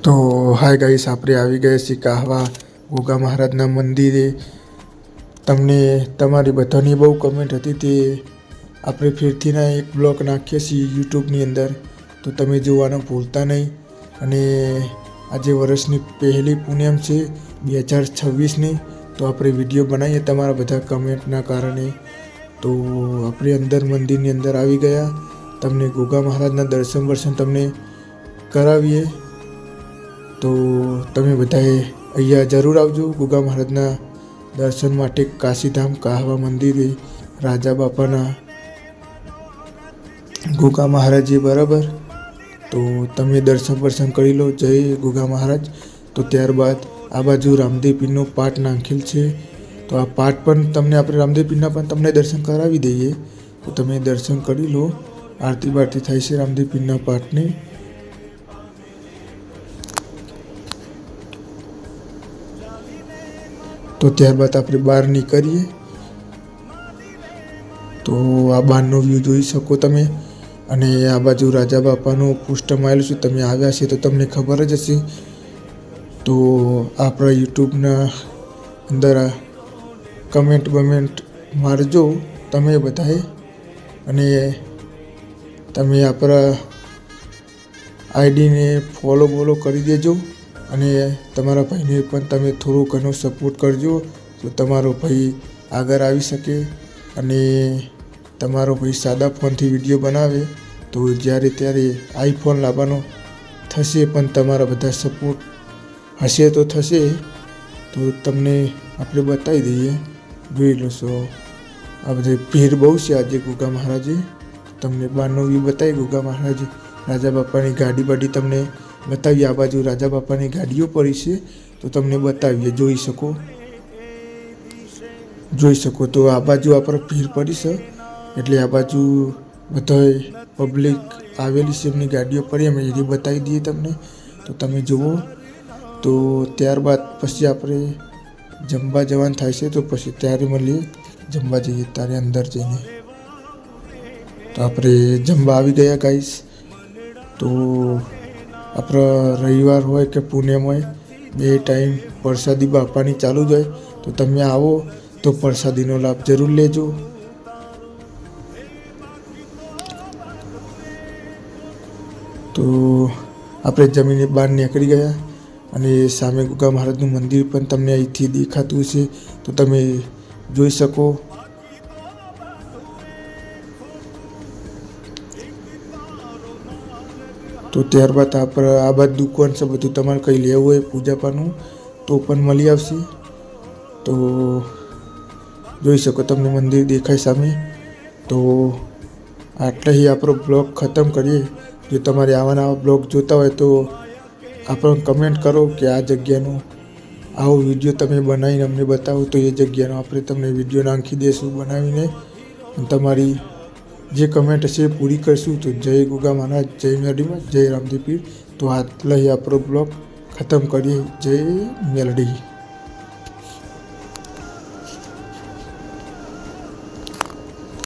તો hi guys, આપણે આવી ગયા છીએ કાહવા ગોગા મહારાજના મંદિરે. તમને તમારી બધાની બહુ કમેન્ટ હતી તે આપણે ફેરથીના એક બ્લોગ નાખીએ છીએ યુટ્યુબની અંદર, તો તમે જોવાનું ભૂલતા નહીં. અને આજે વર્ષની પહેલી પૂનમ છે 2026ની, તો આપણે વિડીયો બનાવીએ તમારા બધા કમેન્ટના કારણે. તો આપણે અંદર મંદિરની અંદર આવી ગયા, તમને ગોગા મહારાજના દર્શન તમને કરાવીએ. તો તમે બધાએ અહીંયા જરૂર આવજો ગોગા મહારાજના દર્શન માટે. કાશીધામ કાહવા મંદિરે રાજા બાપાના ગોગા મહારાજે, બરાબર. તો તમે દર્શન કરી લો. જય ગોગા મહારાજ. તો ત્યારબાદ આ બાજુ રામદેવ પીરનો પાટ નાખેલ છે, તો આ પાટ પણ તમને આપણે રામદેવ પીરના પણ તમને દર્શન કરાવી દઈએ. તો તમે દર્શન કરી લો. આરતી બારતી થાય છે રામદેવ પીરના પાટને. તો ત્યારબાદ આપણે બહાર નીકળીએ. તો આ બહારનો વ્યૂ જોઈ શકો તમે. અને આ બાજુ રાજા બાપાનું પોસ્ટર મારેલું છે, તમે આવ્યા છે તો તમને ખબર જ હશે. તો આપણા યુટ્યુબના અંદર કમેન્ટ મારજો તમે બધાએ. અને તમે આપણા આઈડીને ફોલો કરી દેજો. અને તમારા ભાઈને પણ તમે થોડો ઘણો સપોર્ટ કરજો, તો તમારો ભાઈ આગળ આવી શકે. અને તમારો ભાઈ સાદા ફોનથી વિડીયો બનાવે તો જ્યારે ત્યારે આઈફોન લાવવાનો થશે, પણ તમારા બધા સપોર્ટ હશે તો થશે. તો તમને આપણે બતાવી દઈએ, જોઈ લો છો. આ બધી ભીડ બહુ છે આજે ગોગા મહારાજે. તમને બહારનો વ્યૂ બતાવી ગોગા મહારાજે. રાજા બાપાની ગાડી બાડી તમને બતાવીએ. આ બાજુ રાજા બાપાની ગાડીઓ પડી છે, તો તમને બતાવીએ. જોઈ શકો. તો આ બાજુ આપણે ભીડ પડી છે, એટલે આ બાજુ બધા પબ્લિક આવેલી છે, એમની ગાડીઓ પડી, અમે એ બતાવી દઈએ તમને. તો તમે જુઓ. તો ત્યારબાદ પછી આપણે જમવા જવાનું થાય છે, તો પછી ત્યારે મળીએ. જમવા જઈએ ત્યારે અંદર જઈને. તો આપણે જમવા આવી ગયા ગાઈસ. તો આપણો રવિવાર હોય કે પૂનમ હોય, બે ટાઈમ પ્રસાદી બાપાની ચાલુ જ હોય. તો તમે આવો તો પ્રસાદીનો લાભ જરૂર લેજો. તો આપણે જમીને બહાર નીકળી ગયા, અને સામે ગોગા મહારાજનું મંદિર પણ તમને અહીંથી દેખાતું છે, તો તમે જોઈ શકો. તો ત્યારબાદ આપણે આ બાદ દુકાન છે, બધું તમારે કંઈ લેવું હોય પૂજાપાનું તો પણ મળી આવશે. તો જોઈ શકો, તમને મંદિર દેખાય સામે. તો આટલે આપણો બ્લોગ ખતમ કરીએ. જો તમારે આવા બ્લોગ જોતા હોય તો આપણને કમેન્ટ કરો કે આ જગ્યાનો આવો વિડીયો તમે બનાવીને અમને બતાવો, તો એ જગ્યાનો આપણે તમને વિડીયો નાખી દઈશું બનાવીને. તમારી જે કમેન્ટ હશે એ પૂરી કરીશું. તો જય ગોગા મહારાજ, જય મેલડીમાં, જય રામદેવ પીર. તો આટલે આપણો બ્લોગ ખતમ કરીએ. જય મેલડી.